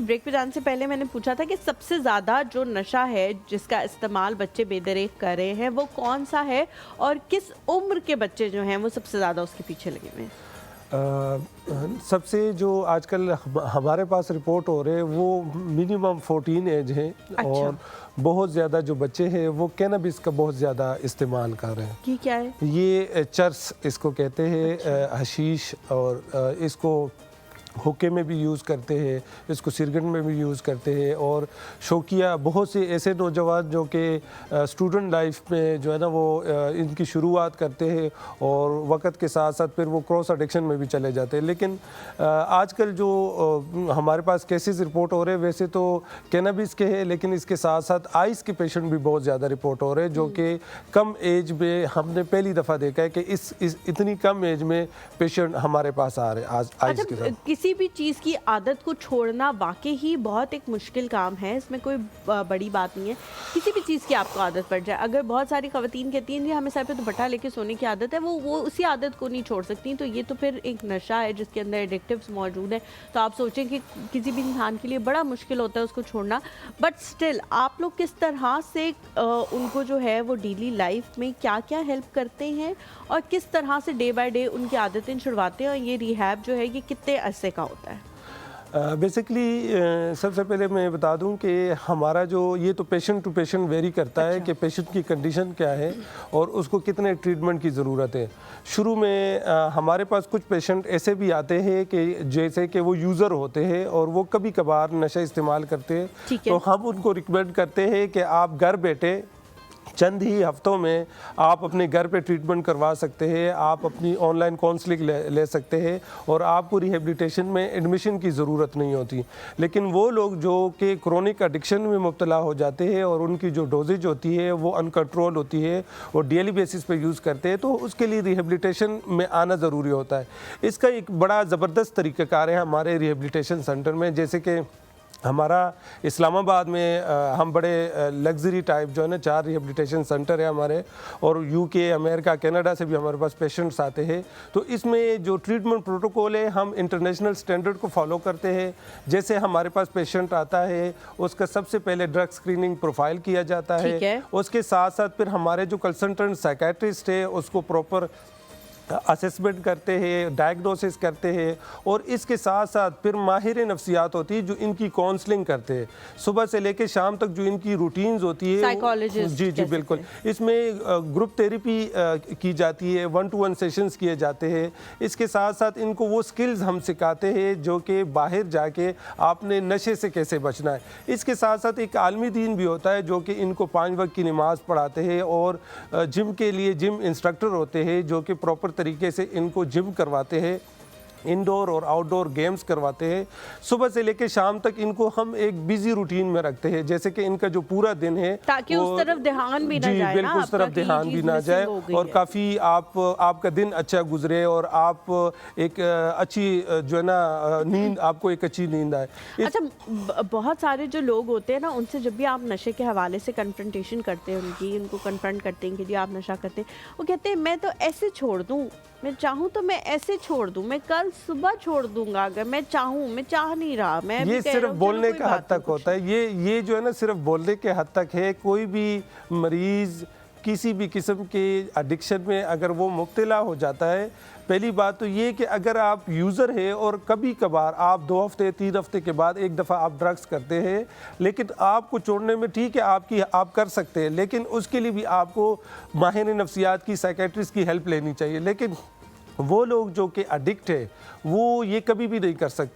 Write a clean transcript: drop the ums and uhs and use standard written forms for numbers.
Break पे जाने से पहले मैंने पूछा था कि सबसे ज़्यादा जो नशा है जिसका इस्तेमाल बच्चे बेदरेक कर रहे हैं वो कौन सा है और किस उम्र के बच्चे जो हैं वो सबसे ज़्यादा उसके पीछे लगे हुए हैं? सबसे जो आजकल हमारे पास रिपोर्ट हो रहे हैं वो मिनिमम 14 एज है। अच्छा। और बहुत ज़्यादा जो बच्चे हैं वो कैनबिस का बहुत ज़्यादा इस्तेमाल कर रहे हैं। ये क्या है? ये चर्स इसको कहते हैं। अच्छा। हशीश और इसको हुक्के में भी यूज़ करते हैं, इसको सिरगन में भी यूज़ करते हैं। और शौकिया बहुत से ऐसे नौजवान जो कि स्टूडेंट लाइफ में जो है ना वो इनकी शुरुआत करते हैं और वक्त के साथ साथ फिर वो क्रॉस एडिक्शन में भी चले जाते हैं। लेकिन आजकल जो हमारे पास केसेस रिपोर्ट हो रहे हैं वैसे तो कैनबिस के हैं, लेकिन इसके साथ साथ आइस के पेशेंट भी बहुत ज़्यादा रिपोर्ट हो रहे हैं जो कि कम एज में हमने पहली दफ़ा देखा है कि इस इतनी कम एज में पेशेंट हमारे पास आ रहे हैं आइस के साथ। किसी भी चीज़ की आदत को छोड़ना वाकई ही बहुत एक मुश्किल काम है, इसमें कोई बड़ी बात नहीं है। किसी भी चीज़ की आपको आदत पड़ जाए, अगर बहुत सारी ख़वातीन कहती हैं जी हमें सर पे दुपट्टा लेके सोने की आदत है, वो उसी आदत को नहीं छोड़ सकती, तो ये तो फिर एक नशा है जिसके अंदर एडिक्टिव्स मौजूद है। तो आप सोचें कि किसी भी इंसान के लिए बड़ा मुश्किल होता है उसको छोड़ना। बट स्टिल आप लोग किस तरह से उनको जो है वो डेली लाइफ में क्या क्या हेल्प करते हैं और किस तरह से डे बाय डे उनकी आदतें छुड़वाते हैं, और ये रिहैब जो है ये कितने अरसे का होता है? बेसिकली सबसे पहले मैं बता दूं कि हमारा जो ये तो पेशेंट टू पेशेंट वेरी करता है कि पेशेंट की कंडीशन क्या है और उसको कितने ट्रीटमेंट की ज़रूरत है। शुरू में हमारे पास कुछ पेशेंट ऐसे भी आते हैं कि जैसे कि वो यूज़र होते हैं और वो कभी कभार नशा इस्तेमाल करते हैं, तो हम उनको रिकमेंड करते हैं कि आप घर बैठे चंद ही हफ्तों में आप अपने घर पे ट्रीटमेंट करवा सकते हैं, आप अपनी ऑनलाइन काउंसलिंग ले सकते हैं और आपको रिहेबिलिटेशन में एडमिशन की ज़रूरत नहीं होती। लेकिन वो लोग जो कि क्रोनिक एडिक्शन में मुब्तला हो जाते हैं और उनकी जो डोजेज होती है वो अनकंट्रोल होती है और डेली बेसिस पे यूज़ करते हैं, तो उसके लिए रिहेबिलिटेशन में आना ज़रूरी होता है। इसका एक बड़ा ज़बरदस्त तरीक़ाकार है हमारे रिहेबिलिटेशन सेंटर में। जैसे कि हमारा इस्लामाबाद में हम बड़े लग्जरी टाइप जो है ना 4 रिहेबिलिटेशन सेंटर है हमारे, और यूके, अमेरिका, कनाडा से भी हमारे पास पेशेंट्स आते हैं। तो इसमें जो ट्रीटमेंट प्रोटोकॉल है हम इंटरनेशनल स्टैंडर्ड को फॉलो करते हैं। जैसे हमारे पास पेशेंट आता है उसका सबसे पहले ड्रग स्क्रीनिंग प्रोफाइल किया जाता है, उसके साथ साथ फिर हमारे जो कंसल्टेंट साइकेट्रिस्ट है उसको प्रॉपर असेसमेंट करते हैं, डायग्नोसिस करते हैं, और इसके साथ साथ फिर माहिर नफ्सियात होती है जो इनकी काउंसलिंग करते हैं। सुबह से लेकर शाम तक जो इनकी रूटीन्स होती है साइकोलॉजिस्ट। जी बिल्कुल। इसमें ग्रुप थेरेपी की जाती है, 1-to-1 सेशंस किए जाते हैं। इसके साथ साथ इनको वो स्किल्स हम सिखाते हैं जो कि बाहर जाके आपने नशे से कैसे बचना है। इसके साथ साथ एक आलमी दीन भी होता है जो कि इनको 5 वक्त की नमाज़ पढ़ाते हैं, और जिम के लिए जिम इंस्ट्रक्टर होते हैं जो कि प्रॉपर तरीके से इनको जिम करवाते हैं, इंडोर और आउटडोर गेम्स करवाते हैं। सुबह से लेकर शाम तक इनको हम एक बिजी रूटीन में रखते हैं, जैसे कि इनका जो पूरा दिन है ताकि उस तरफ ध्यान भी ना जाए, बिल्कुल उस तरफ ध्यान भी ना जाए, और काफ़ी आपका दिन अच्छा गुजरे और आप एक अच्छी जो है ना नींद, आपको एक अच्छी नींद आए। अच्छा, बहुत सारे जो लोग होते हैं ना उनसे जब भी आप नशे के हवाले से कन्फ्रंटेशन करते हैं, उनको कन्फ्रंट करते हैं कि जी आप नशा करते हैं, वो कहते हैं मैं तो ऐसे छोड़ दूँ, मैं चाहूँ तो मैं ऐसे छोड़ दूँ, मैं कल सुबह छोड़ दूंगा अगर मैं चाहूँ, मैं चाह नहीं रहा। मैं ये सिर्फ बोलने का हद तक होता है, ये जो है ना सिर्फ बोलने के हद तक है। कोई भी मरीज़ किसी भी किस्म के एडिक्शन में अगर वो मुब्तला हो जाता है, पहली बात तो ये कि अगर आप यूज़र है और कभी कभार आप 2 हफ्ते 3 हफ्ते के बाद एक दफ़ा आप ड्रग्स करते हैं, लेकिन आपको छोड़ने में ठीक है आप कर सकते हैं, लेकिन उसके लिए भी आपको माहिर नफ्सियात की, साइकेट्रिस्ट की हेल्प लेनी चाहिए। लेकिन वो लोग जो कि एडिक्ट है वो ये कभी भी नहीं कर सकते।